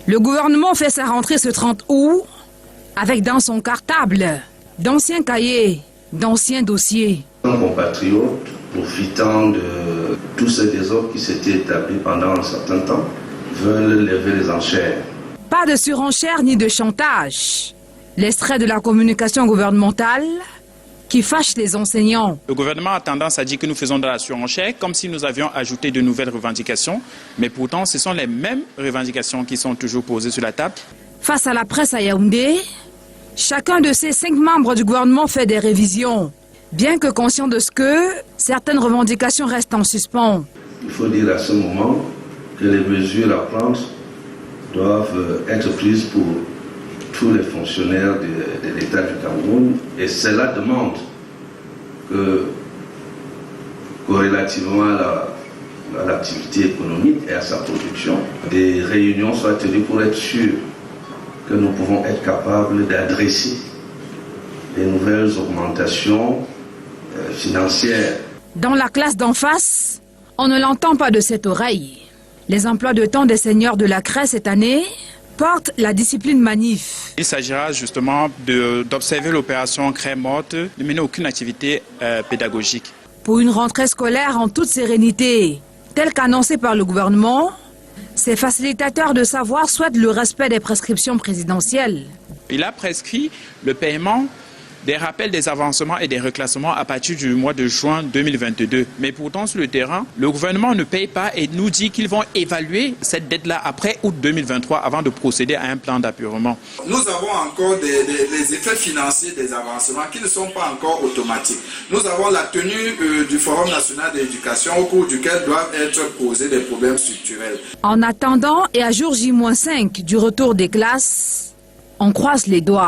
Le gouvernement fait sa rentrée ce 30 août avec dans son cartable d'anciens cahiers, d'anciens dossiers. Un compatriote, profitant de tous ces désordres qui s'étaient établis pendant un certain temps, veulent lever les enchères. Pas de surenchère ni de chantage. L'extrait de la communication gouvernementale qui fâche les enseignants. Le gouvernement a tendance à dire que nous faisons de la surenchère comme si nous avions ajouté de nouvelles revendications, mais pourtant ce sont les mêmes revendications qui sont toujours posées sur la table. Face à la presse à Yaoundé, chacun de ces 5 membres du gouvernement fait des révisions, bien que conscient de ce que certaines revendications restent en suspens. Il faut dire à ce moment que les mesures à prendre doivent être prises pour tous les fonctionnaires de l'État du Cameroun, et cela demande que, relativement à l'activité économique et à sa production, des réunions soient tenues pour être sûr que nous pouvons être capables d'adresser les nouvelles augmentations financières. Dans la classe d'en face, on ne l'entend pas de cette oreille. Les emplois de temps des seigneurs de la CREI cette année portent la discipline manif. Il s'agira justement d'observer l'opération CREI morte, de mener aucune activité pédagogique. Pour une rentrée scolaire en toute sérénité, telle qu'annoncée par le gouvernement, ces facilitateurs de savoir souhaitent le respect des prescriptions présidentielles. Il a prescrit le paiement des rappels des avancements et des reclassements à partir du mois de juin 2022. Mais pourtant, sur le terrain, le gouvernement ne paye pas et nous dit qu'ils vont évaluer cette dette-là après août 2023 avant de procéder à un plan d'apurement. Nous avons encore les effets financiers des avancements qui ne sont pas encore automatiques. Nous avons la tenue du Forum national de l'éducation au cours duquel doivent être posés des problèmes structurels. En attendant et à jour J-5 du retour des classes, on croise les doigts.